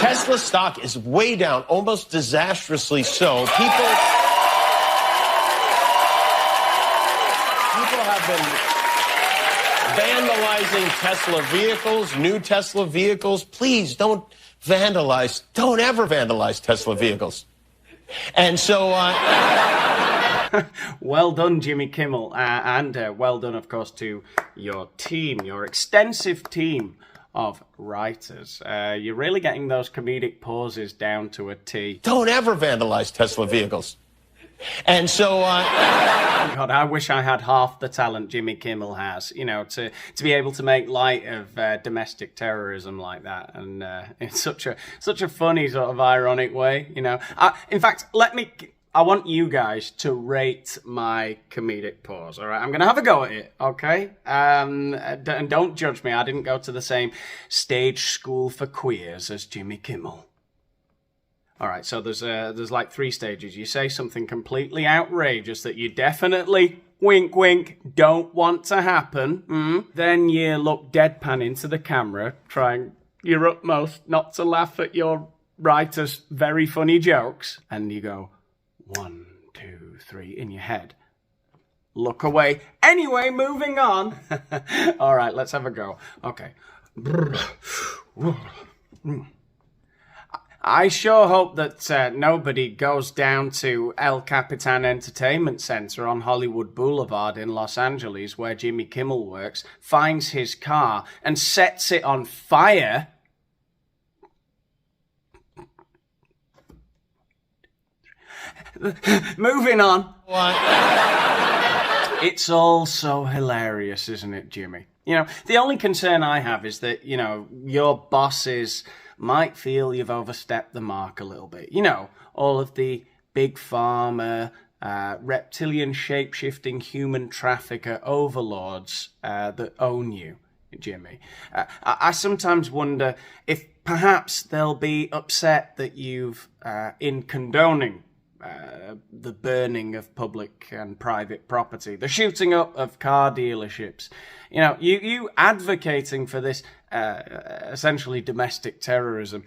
Tesla stock is way down, almost disastrously so. People have been vandalizing Tesla vehicles, new Tesla vehicles. Please don't vandalize, don't ever vandalize Tesla vehicles. And so... Well done, Jimmy Kimmel, and well done, of course, to your team, your extensive team of writers. You're really getting those comedic pauses down to a T. Don't ever vandalize Tesla vehicles. And so... God, I wish I had half the talent Jimmy Kimmel has, you know, to be able to make light of domestic terrorism like that, and in such a funny sort of ironic way, you know. In fact, I want you guys to rate my comedic pause, all right? I'm going to have a go at it, okay? And don't judge me. I didn't go to the same stage school for queers as Jimmy Kimmel. All right, so there's like 3 stages. You say something completely outrageous that you definitely, wink, wink, don't want to happen. Then you look deadpan into the camera, trying your utmost not to laugh at your writer's very funny jokes. And you go... 1, 2, 3 in your head. Look away. Anyway, moving on. All right, let's have a go. Okay. I sure hope that nobody goes down to El Capitan Entertainment Center on Hollywood Boulevard in Los Angeles, where Jimmy Kimmel works, finds his car and sets it on fire. Moving on. It's all so hilarious, isn't it, Jimmy? You know, the only concern I have is that, you know, your bosses might feel you've overstepped the mark a little bit. You know, all of the big pharma, reptilian shape-shifting human trafficker overlords that own you, Jimmy. I sometimes wonder if perhaps they'll be upset that you've, in condoning the burning of public and private property, the shooting up of car dealerships. You know, you advocating for this essentially domestic terrorism,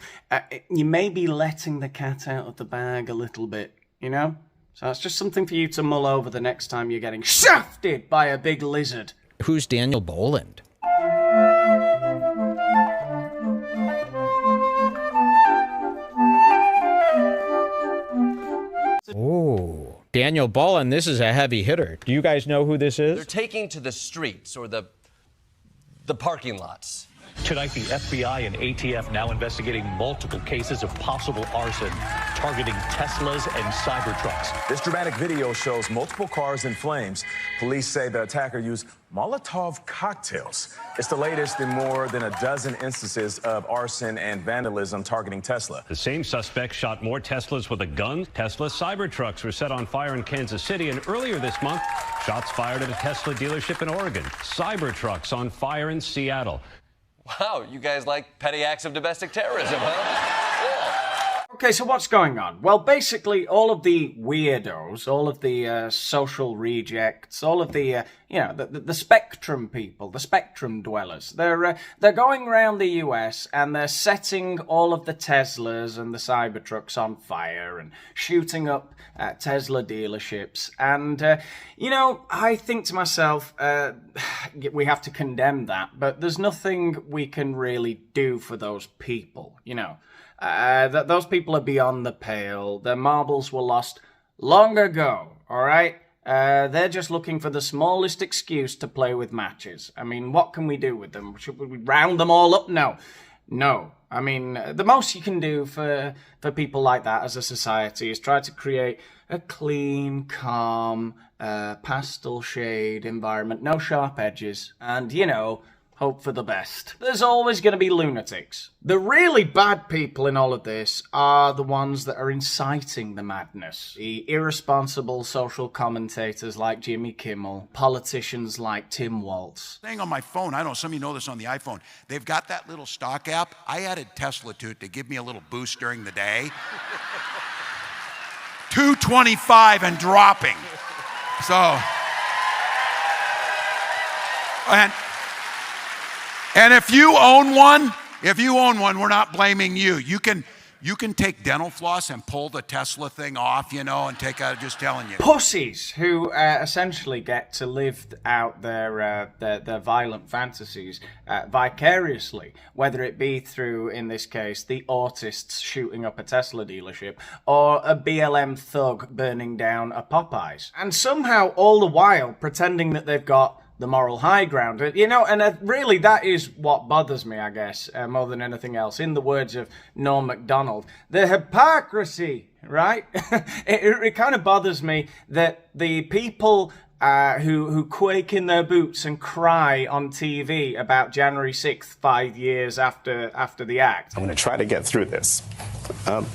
you may be letting the cat out of the bag a little bit, you know? So it's just something for you to mull over the next time you're getting shafted by a big lizard. Who's Daniel Boland? Oh, Daniel Boland, this is a heavy hitter. Do you guys know who this is? They're taking to the streets or the parking lots. Tonight, the FBI and ATF now investigating multiple cases of possible arson targeting Teslas and Cybertrucks. This dramatic video shows multiple cars in flames. Police say the attacker used Molotov cocktails. It's the latest in more than a dozen instances of arson and vandalism targeting Tesla. The same suspect shot more Teslas with a gun. Tesla Cybertrucks were set on fire in Kansas City, and earlier this month, shots fired at a Tesla dealership in Oregon. Cybertrucks on fire in Seattle. Wow, you guys like petty acts of domestic terrorism, huh? Okay, so what's going on? Well, basically, all of the weirdos, all of the social rejects, all of the, you know, the spectrum people, the spectrum dwellers, they're going around the US and they're setting all of the Teslas and the Cybertrucks on fire and shooting up Tesla dealerships. And, you know, I think to myself, we have to condemn that, but there's nothing we can really do for those people, you know. Those people are beyond the pale. Their marbles were lost long ago, all right? They're just looking for the smallest excuse to play with matches. I mean, what can we do with them? Should we round them all up? No. I mean, the most you can do for people like that as a society is try to create a clean, calm, pastel shade environment, no sharp edges, and, you know, hope for the best. There's always going to be lunatics. The really bad people in all of this are the ones that are inciting the madness. The irresponsible social commentators like Jimmy Kimmel, politicians like Tim Walz. Thing on my phone, I don't know, some of you know this on the iPhone, they've got that little stock app. I added Tesla to it to give me a little boost during the day. 225 and dropping. So, and if you own one, If you own one, we're not blaming you. You can take dental floss and pull the Tesla thing off, you know, and take out, just telling you. Pussies who essentially get to live out their violent fantasies vicariously, whether it be through, in this case, the autists shooting up a Tesla dealership or a BLM thug burning down a Popeyes. And somehow, all the while, pretending that they've got the moral high ground, you know, and really that is what bothers me, I guess, more than anything else. In the words of Norm Macdonald, the hypocrisy, right? it kind of bothers me that the people who quake in their boots and cry on TV about January 6th, 5 years after the act. I'm going to try to get through this. Are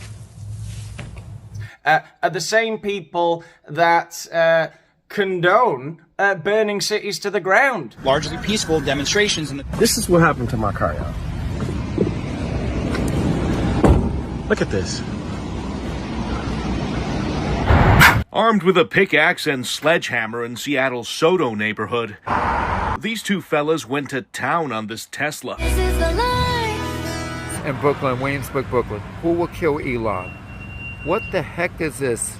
the same people that condone burning cities to the ground. Largely peaceful demonstrations. This is what happened to my car, y'all. Look at this. Armed with a pickaxe and sledgehammer in Seattle's Soto neighborhood, these two fellas went to town on this Tesla. This is the life. In Brooklyn, Williamsburg, Brooklyn. Who will kill Elon? What the heck is this?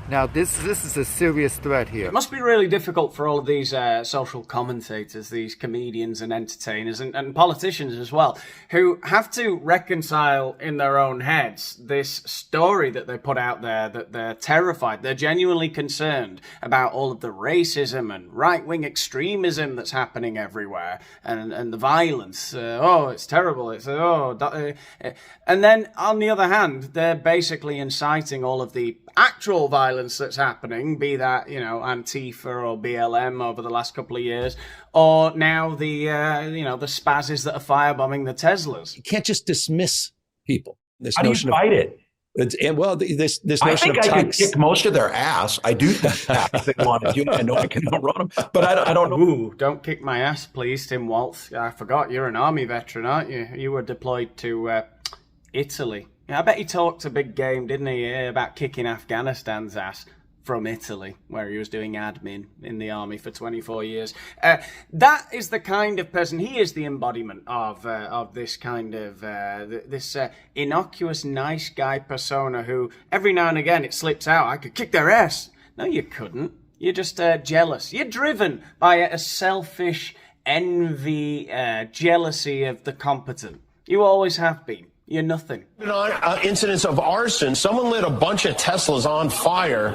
Now, this is a serious threat here. It must be really difficult for all of these social commentators, these comedians and entertainers and politicians as well, who have to reconcile in their own heads this story that they put out there, that they're terrified, they're genuinely concerned about all of the racism and right-wing extremism that's happening everywhere, and the violence. Oh, it's terrible. And then, on the other hand, they're basically inciting all of the actual violence that's happening, be that, you know, Antifa or BLM over the last couple of years, or now the spazzes that are firebombing the Teslas. You can't just dismiss people. This How notion do you fight it? This notion I think of I could kick most of their ass. I do think that if they wanted to. I know I can outrun them, but I don't know. Ooh, don't kick my ass, please, Tim Walz. I forgot you're an army veteran, aren't you? You were deployed to Italy. I bet he talked a big game, didn't he, about kicking Afghanistan's ass from Italy, where he was doing admin in the army for 24 years. That is the kind of person, he is the embodiment of this kind of, this innocuous, nice guy persona who, every now and again, it slips out, I could kick their ass. No, you couldn't. You're just jealous. You're driven by a selfish envy, jealousy of the competent. You always have been. You're nothing. Incidents of arson. Someone lit a bunch of Teslas on fire.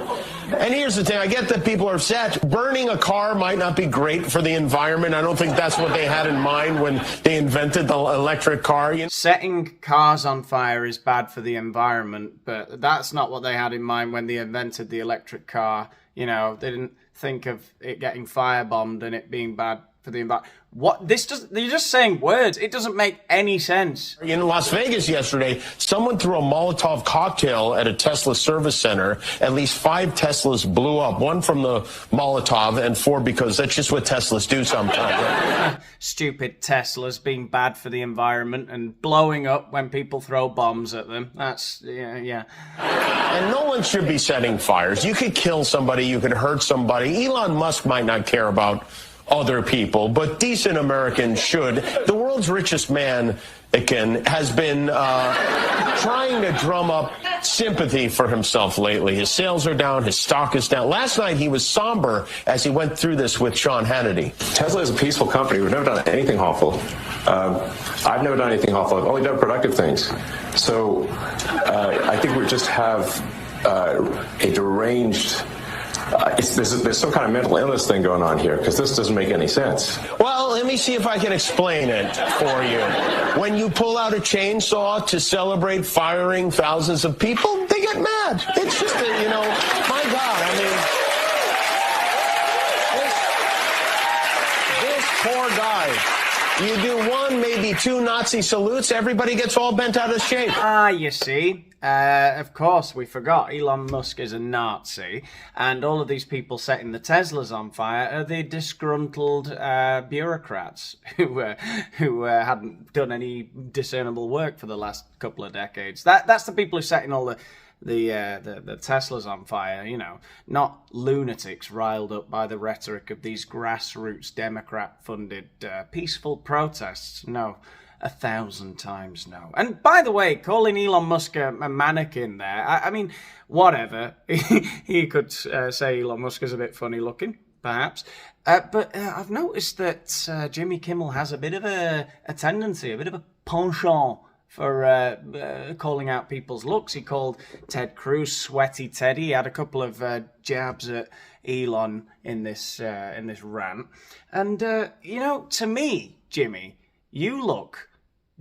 And here's the thing. I get that people are upset. Burning a car might not be great for the environment. I don't think that's what they had in mind when they invented the electric car. Setting cars on fire is bad for the environment, but that's not what they had in mind when they invented the electric car. You know, they didn't think of it getting firebombed and it being bad for the environment. You're just saying words. It doesn't make any sense. In Las Vegas yesterday, someone threw a Molotov cocktail at a Tesla service center. At least 5 Teslas blew up. 1 from the Molotov and 4 because that's just what Teslas do sometimes. Stupid Teslas being bad for the environment and blowing up when people throw bombs at them. That's, yeah. And no one should be setting fires. You could kill somebody. You could hurt somebody. Elon Musk might not care about other people, but decent Americans should. The world's richest man, again, has been trying to drum up sympathy for himself lately. His sales are down, his stock is down. Last night he was somber as he went through this with Sean Hannity. Tesla is a peaceful company. We've never done anything awful. I've never done anything awful. I've only done productive things. So I think we just have a deranged... there's some kind of mental illness thing going on here, because this doesn't make any sense. Well, let me see if I can explain it for you. When you pull out a chainsaw to celebrate firing thousands of people, they get mad. It's just, my God, I mean, this poor guy. You do 1, maybe 2 Nazi salutes, everybody gets all bent out of shape. You see. Of course, we forgot. Elon Musk is a Nazi, and all of these people setting the Teslas on fire are the disgruntled bureaucrats who hadn't done any discernible work for the last couple of decades. That's the people who are setting all the Tesla's on fire, you know, not lunatics riled up by the rhetoric of these grassroots Democrat-funded peaceful protests. No, 1,000 times no. And by the way, calling Elon Musk a mannequin there, I mean, whatever. He could say Elon Musk is a bit funny looking, perhaps. But I've noticed that Jimmy Kimmel has a bit of a tendency, a bit of a penchant for calling out people's looks. He called Ted Cruz Sweaty Teddy. He had a couple of jabs at Elon in this rant. And, you know, to me, Jimmy, you look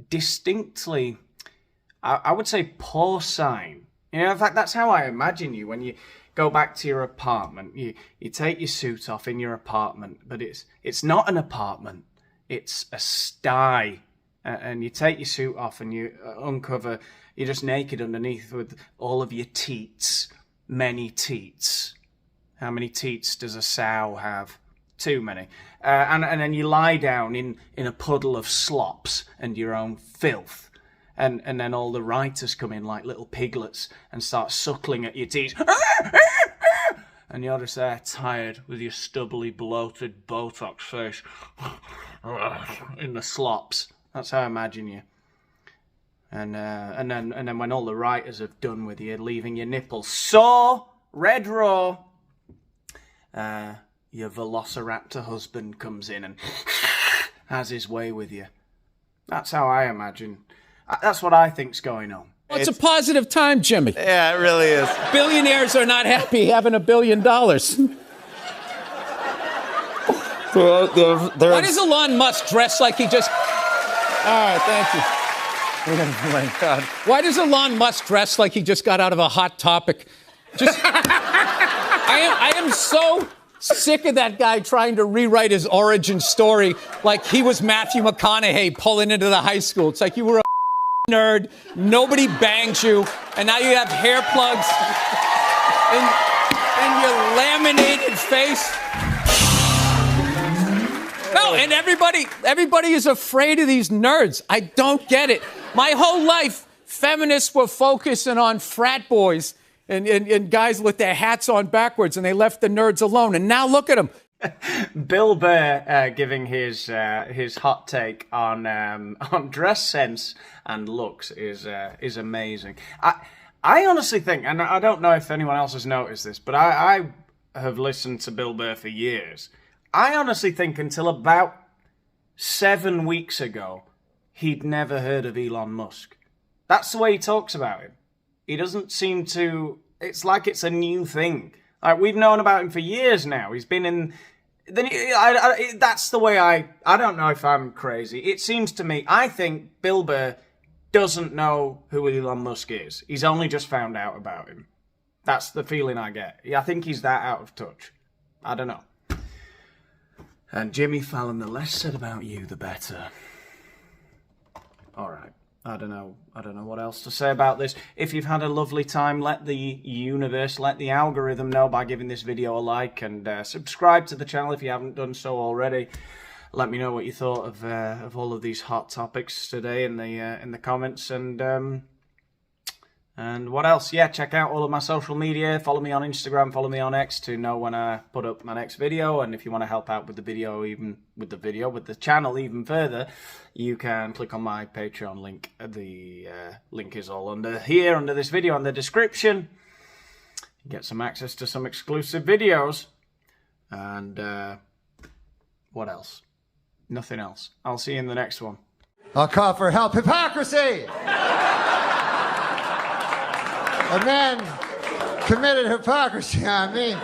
distinctly, I would say, porcine. You know, in fact, that's how I imagine you when you go back to your apartment. You take your suit off in your apartment, but it's not an apartment. It's a sty. And you take your suit off and you uncover, you're just naked underneath with all of your teats. Many teats. How many teats does a sow have? Too many. And then you lie down in a puddle of slops and your own filth. And then all the writers come in like little piglets and start suckling at your teeth. And you're just there tired with your stubbly, bloated, Botox face in the slops. That's how I imagine you. And then when all the writers have done with you, leaving your nipples sore, red raw, your velociraptor husband comes in and has his way with you. That's how I imagine. That's what I think's going on. Well, it's a positive time, Jimmy. Yeah, it really is. Billionaires are not happy having $1 billion. Why does Elon Musk dress like he just... All right, thank you. Oh, my God. Why does Elon Musk dress like he just got out of a Hot Topic? Just, I am so sick of that guy trying to rewrite his origin story like he was Matthew McConaughey pulling into the high school. It's like you were a nerd, nobody bangs you, and now you have hair plugs in your laminated face. No, and everybody is afraid of these nerds. I don't get it. My whole life, feminists were focusing on frat boys and guys with their hats on backwards, and they left the nerds alone. And now look at them. Bill Burr giving his hot take on dress sense and looks is amazing. I honestly think, and I don't know if anyone else has noticed this, but I have listened to Bill Burr for years. I honestly think until about 7 weeks ago, he'd never heard of Elon Musk. That's the way he talks about him. He doesn't seem to... It's like it's a new thing. Like, we've known about him for years now. He's been in... that's the way I don't know if I'm crazy. It seems to me, I think Bill Burr doesn't know who Elon Musk is. He's only just found out about him. That's the feeling I get. I think he's that out of touch. I don't know. And Jimmy Fallon, the less said about you, the better. All right. I don't know what else to say about this. If you've had a lovely time, let the universe, let the algorithm know by giving this video a like and subscribe to the channel if you haven't done so already. Let me know what you thought of all of these hot topics today in the comments, and what else? Yeah, check out all of my social media. Follow me on Instagram, follow me on X to know when I put up my next video. And if you want to help out with the video, with the channel even further, you can click on my Patreon link. The link is all under here, under this video, in the description. You get some access to some exclusive videos. And what else? Nothing else. I'll see you in the next one. I'll call for help. Hypocrisy! A man committed hypocrisy on me.